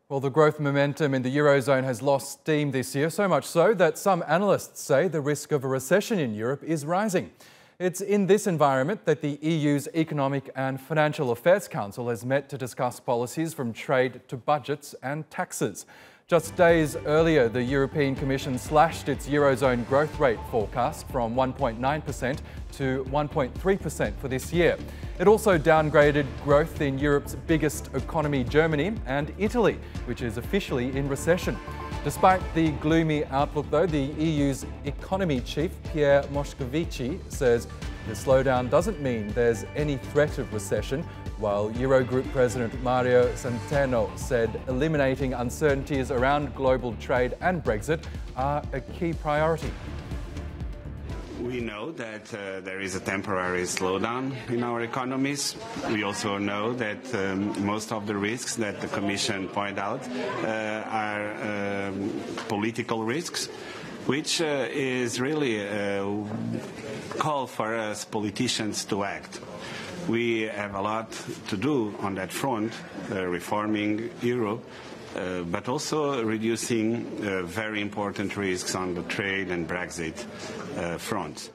Well, the growth momentum in the Eurozone has lost steam this year, so much so that some analysts say the risk of a recession in Europe is rising. It's in this environment that the EU's Economic and Financial Affairs Council has met to discuss policies from trade to budgets and taxes. Just days earlier, the European Commission slashed its Eurozone growth rate forecast from 1.9% to 1.3% for this year. It also downgraded growth in Europe's biggest economy, Germany, and Italy, which is officially in recession. Despite the gloomy outlook, though, the EU's economy chief, Pierre Moscovici, says the slowdown doesn't mean there's any threat of recession, while Eurogroup President Mario Centeno said eliminating uncertainties around global trade and Brexit are a key priority. We know that there is a temporary slowdown in our economies. We also know that most of the risks that the Commission pointed out are political risks, which is really a call for us politicians to act. We have a lot to do on that front, reforming Europe, but also reducing very important risks on the trade and Brexit fronts.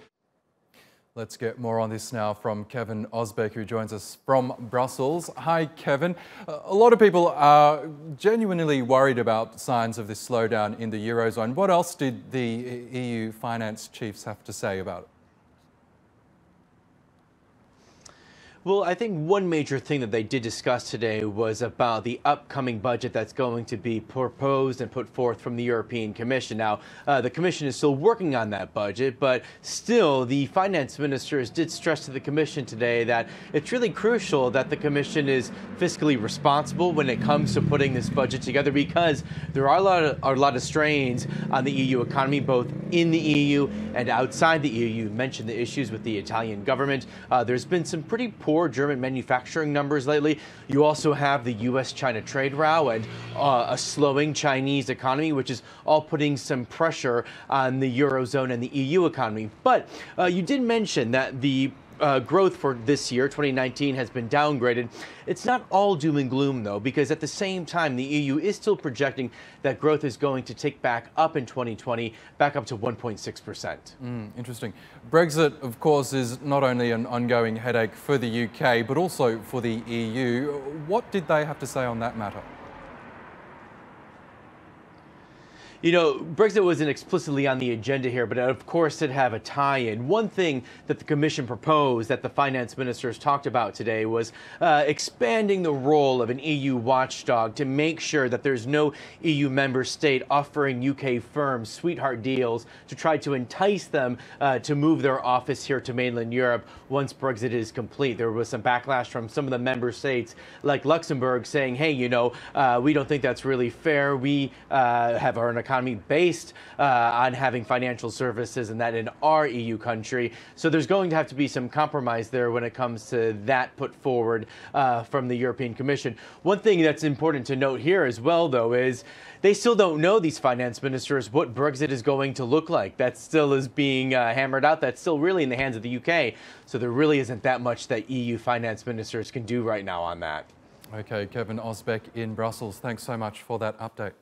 Let's get more on this now from Kevin Ozebek, who joins us from Brussels. Hi, Kevin. A lot of people are genuinely worried about signs of this slowdown in the Eurozone. What else did the EU finance chiefs have to say about it? Well, I think one major thing that they did discuss today was about the upcoming budget that's going to be proposed and put forth from the European Commission. Now, the Commission is still working on that budget, but still, the finance ministers did stress to the Commission today that it's really crucial that the Commission is fiscally responsible when it comes to putting this budget together, because there are a lot of strains on the EU economy, both in the EU and outside the EU. You mentioned the issues with the Italian government. There's been some pretty poor German manufacturing numbers lately. You also have the U.S.-China trade row and a slowing Chinese economy, which is all putting some pressure on the Eurozone and the EU economy. But you did mention that the growth for this year, 2019, has been downgraded. It's not all doom and gloom, though, because at the same time, the EU is still projecting that growth is going to tick back up in 2020, back up to 1.6%. Interesting. Brexit, of course, is not only an ongoing headache for the UK, but also for the EU. What did they have to say on that matter? You know, Brexit wasn't explicitly on the agenda here, but of course it have a tie-in. One thing that the Commission proposed that the finance ministers talked about today was expanding the role of an EU watchdog to make sure that there's no EU member state offering UK firms sweetheart deals to try to entice them to move their office here to mainland Europe once Brexit is complete. There was some backlash from some of the member states like Luxembourg saying, hey, you know, we don't think that's really fair. We have our economy based on having financial services, and that in our EU country. So there's going to have to be some compromise there when it comes to that put forward from the European Commission. One thing that's important to note here as well, though, is they still don't know, these finance ministers, what Brexit is going to look like. That still is being hammered out. That's still really in the hands of the UK. So there really isn't that much that EU finance ministers can do right now on that. Okay, Kevin Ozebek in Brussels. Thanks so much for that update.